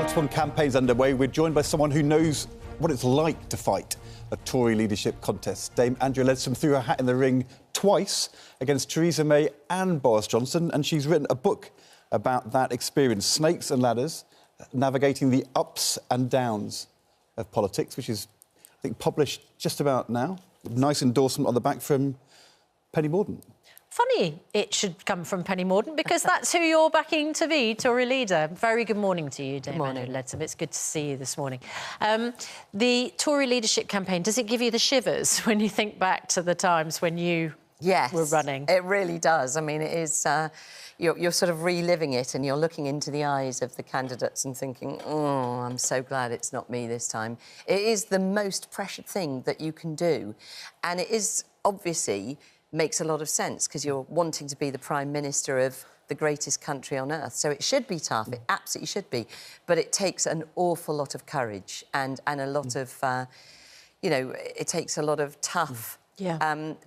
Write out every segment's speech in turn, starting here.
Multiple campaigns underway. We're joined by someone who knows what it's like to fight a Tory leadership contest. Dame Andrea Leadsom threw her hat in the ring twice against Theresa May and Boris Johnson, and she's written a book about that experience, Snakes and Ladders, Navigating the Ups and Downs of Politics, which is, I think, published just about now. Nice endorsement on the back from Penny Mordaunt. Funny it should come from Penny Mordaunt, because that's who you're backing to be Tory leader. Very good morning to you, Dame Andrea Leadsom. It's good to see you this morning. The Tory leadership campaign, does it give you the shivers when you think back to the times when you were running? It really does. I mean, it is... You're sort of reliving it, and you're looking into the eyes of the candidates and thinking, oh, I'm so glad it's not me this time. It is the most pressured thing that you can do. And it is, obviously, makes a lot of sense, because you're wanting to be the Prime Minister of the greatest country on earth. So it should be tough. It absolutely should be. But it takes an awful lot of courage and a lot of, you know, it takes a lot of tough...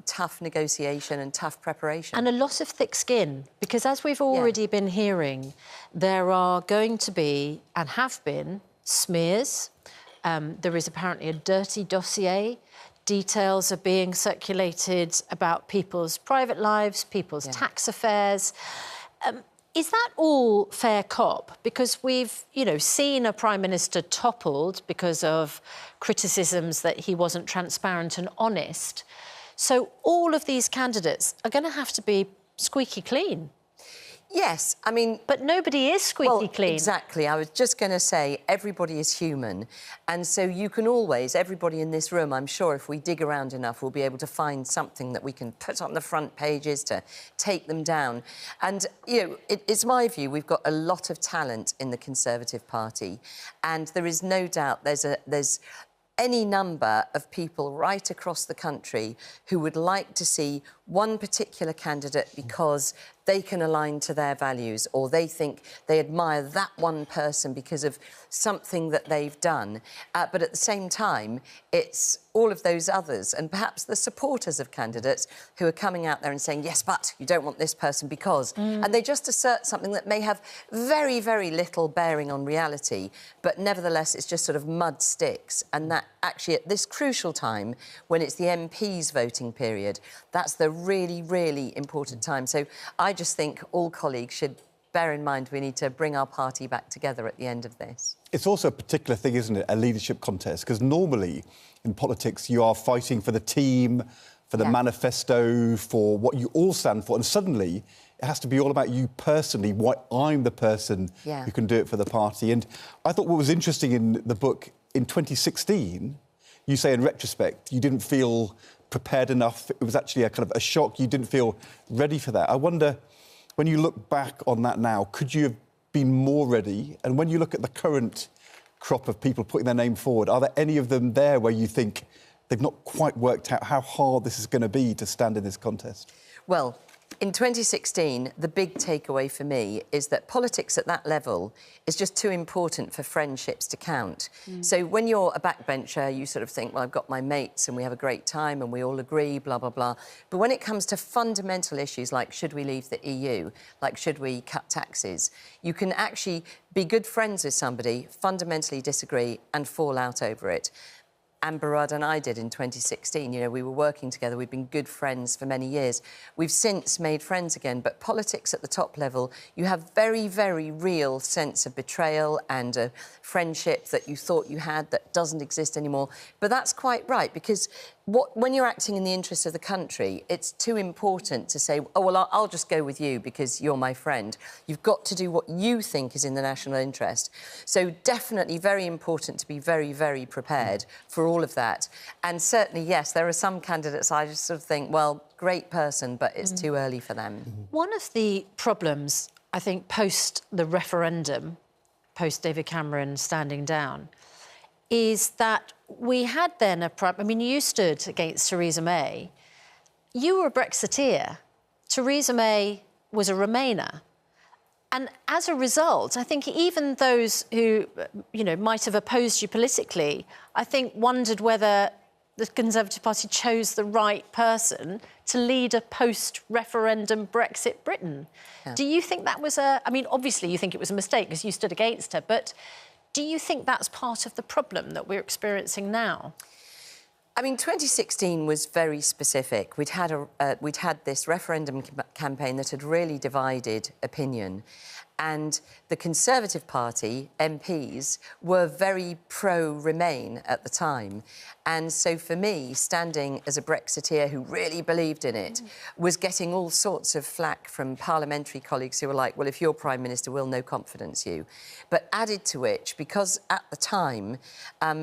tough negotiation and tough preparation. And a lot of thick skin, because as we've already been hearing, there are going to be, and have been, smears. There is apparently a dirty dossier. Details are being circulated about people's private lives, people's tax affairs. Is that all fair cop? Because we've, you know, seen a Prime Minister toppled because of criticisms that he wasn't transparent and honest. So all of these candidates are going to have to be squeaky clean. Yes, I mean... But nobody is squeaky clean. Exactly. I was just going to say, everybody is human. And so you can always, everybody in this room, I'm sure if we dig around enough, we'll be able to find something that we can put on the front pages to take them down. And, you know, it's my view, we've got a lot of talent in the Conservative Party. And there is no doubt there's any number of people right across the country who would like to see one particular candidate because they can align to their values, or they think they admire that one person because of something that they've done. But at the same time, it's all of those others, and perhaps the supporters of candidates, who are coming out there and saying, yes, but you don't want this person because... And they just assert something that may have very, very little bearing on reality, but nevertheless, it's just sort of mud sticks. And that actually, at this crucial time, when it's the MPs' voting period, that's the really, really important time. So I just think all colleagues should bear in mind we need to bring our party back together at the end of this. It's also a particular thing, isn't it, a leadership contest? Because normally in politics you are fighting for the team, for the manifesto, for what you all stand for, and suddenly it has to be all about you personally, why I'm the person who can do it for the party. And I thought what was interesting in the book, in 2016, you say in retrospect you didn't feel prepared enough. It was actually a kind of a shock. You didn't feel ready for that. I wonder, when you look back on that now, could you have been more ready? And when you look at the current crop of people putting their name forward, are there any of them there where you think they've not quite worked out how hard this is going to be to stand in this contest? Well, in 2016, the big takeaway for me is that politics at that level is just too important for friendships to count. So when you're a backbencher, you sort of think, well, I've got my mates and we have a great time and we all agree, blah, blah, blah. But when it comes to fundamental issues like should we leave the EU, like should we cut taxes, you can actually be good friends with somebody, fundamentally disagree and fall out over it. Amber Rudd and I did in 2016. You know, we were working together. We've been good friends for many years. We've since made friends again. But politics at the top level, you have very, very real sense of betrayal and a friendship that you thought you had that doesn't exist anymore. But that's quite right, because when you're acting in the interest of the country, it's too important to say, oh, well, I'll just go with you because you're my friend. You've got to do what you think is in the national interest. So definitely very important to be very, very prepared for all of that. And certainly, yes, there are some candidates I just sort of think, well, great person, but it's too early for them. One of the problems, I think, post the referendum, post David Cameron standing down, is that we had then I mean, you stood against Theresa May. You were a Brexiteer. Theresa May was a Remainer. And as a result, I think even those who, you know, might have opposed you politically, I think wondered whether the Conservative Party chose the right person to lead a post-referendum Brexit Britain. Yeah. Do you think that was I mean, obviously you think it was a mistake because you stood against her, but Do you think that's part of the problem that we're experiencing now? I mean, 2016 was very specific. We'd had this referendum campaign that had really divided opinion, and the Conservative Party MPs were very pro-Remain at the time. And so for me, standing as a Brexiteer who really believed in it, was getting all sorts of flack from parliamentary colleagues who were like, well, if you're Prime Minister, we'll no confidence you. But added to which, because at the time,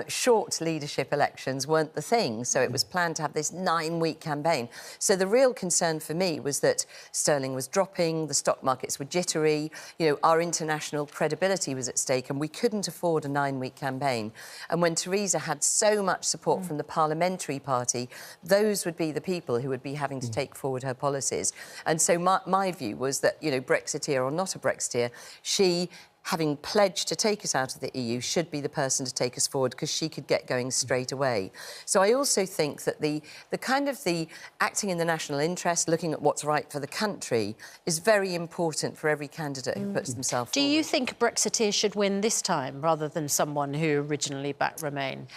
short leadership elections weren't the thing, so it was planned to have this 9-week campaign. So the real concern for me was that sterling was dropping, the stock markets were jittery, you know, our international credibility was at stake, and we couldn't afford a 9-week campaign. And when Theresa had so much support from the parliamentary party, those would be the people who would be having to take forward her policies. And so my view was that, you know, Brexiteer or not a Brexiteer, she, having pledged to take us out of the EU, should be the person to take us forward, because she could get going straight away. So I also think that the acting in the national interest, looking at what's right for the country, is very important for every candidate who puts themselves forward. Do you think a Brexiteer should win this time, rather than someone who originally backed Remain?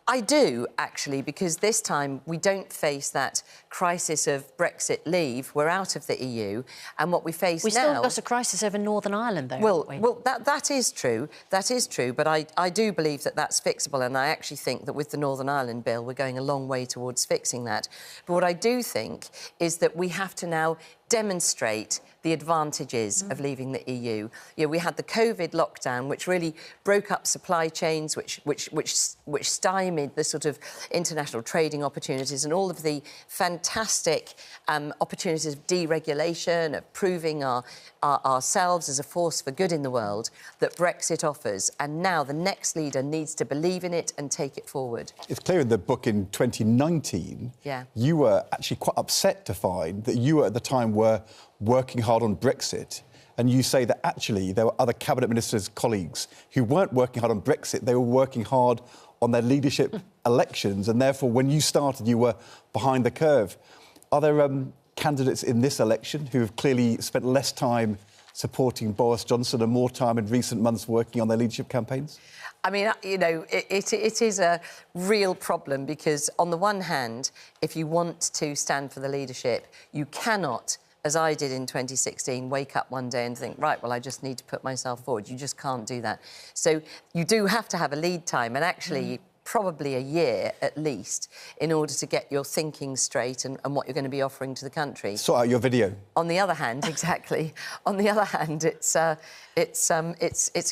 I do, actually, because this time we don't face that crisis of Brexit leave. We're out of the EU, and what we face now... We've still got a crisis over Northern Ireland, though, haven't we? Well, that is true. That is true, but I do believe that that's fixable, and I actually think that with the Northern Ireland bill, we're going a long way towards fixing that. But what I do think is that we have to now demonstrate the advantages of leaving the EU. You know, we had the COVID lockdown, which really broke up supply chains, which stymied the sort of international trading opportunities and all of the fantastic opportunities of deregulation, of proving ourselves as a force for good in the world that Brexit offers. And now the next leader needs to believe in it and take it forward. It's clear in the book in 2019, you were actually quite upset to find that you at the time were working hard on Brexit, and you say that actually there were other cabinet ministers' colleagues who weren't working hard on Brexit, they were working hard on their leadership elections, and therefore when you started you were behind the curve. Are there candidates in this election who have clearly spent less time supporting Boris Johnson and more time in recent months working on their leadership campaigns? I mean, you know, it is a real problem, because on the one hand, if you want to stand for the leadership, you cannot, as I did in 2016, wake up one day and think, right, well, I just need to put myself forward. You just can't do that. So you do have to have a lead time, and actually probably a year at least, in order to get your thinking straight and what you're going to be offering to the country. Sort out your video. On the other hand, exactly. On the other hand, it's a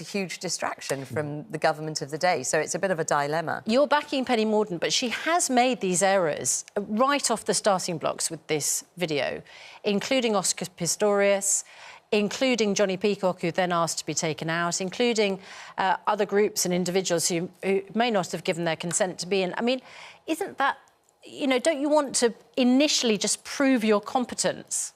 huge distraction from the government of the day. So it's a bit of a dilemma. You're backing Penny Mordaunt, but she has made these errors right off the starting blocks with this video, including Oscar Pistorius, including Johnny Peacock, who then asked to be taken out, including other groups and individuals who may not have given their consent to be in. I mean, isn't that, you know, don't you want to initially just prove your competence?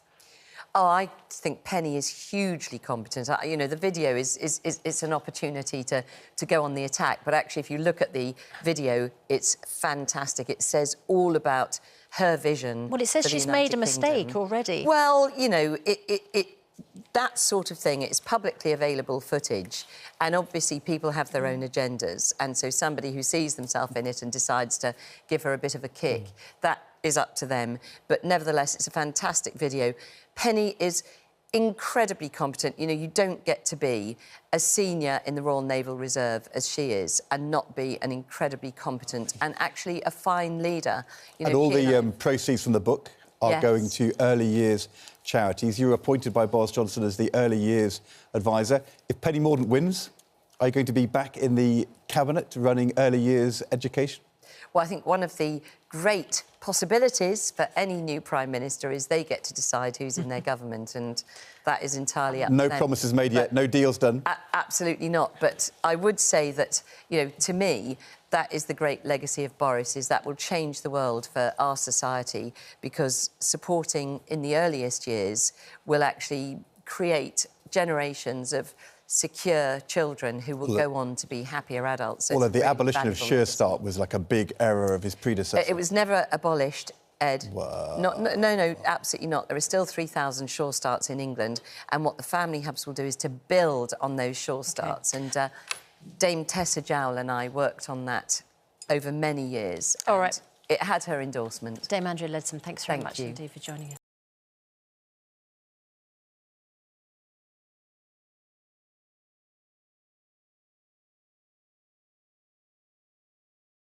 Oh, I think Penny is hugely competent. You know, the video it's an opportunity to go on the attack. But actually, if you look at the video, it's fantastic. It says all about her vision. Well, it says she's made a mistake already. Well, you know, that sort of thing, it's publicly available footage, and obviously people have their own agendas, and so somebody who sees themselves in it and decides to give her a bit of a kick, that is up to them. But nevertheless, it's a fantastic video. Penny is incredibly competent. You know, you don't get to be as senior in the Royal Naval Reserve as she is and not be an incredibly competent and actually a fine leader. You know, and all the proceeds from the book are going to early years charities. You were appointed by Boris Johnson as the early years advisor. If Penny Mordaunt wins, are you going to be back in the cabinet running early years education? Well, I think one of the great possibilities for any new Prime Minister is they get to decide who's in their government, and that is entirely up to them. No promises made yet, no deals done? Absolutely not. But I would say that, you know, to me, that is the great legacy of Boris, is that will change the world for our society, because supporting in the earliest years will actually create generations of secure children who will go on to be happier adults. So although the abolition of Sure Start was like a big error of his predecessor. It was never abolished, Ed. Wow. No, absolutely not. There are still 3,000 Sure Starts in England, and what the family hubs will do is to build on those Sure Starts. And Dame Tessa Jowell and I worked on that over many years. All right. It had her endorsement. Dame Andrea Leadsom, thanks very Thank much you. indeed for joining us.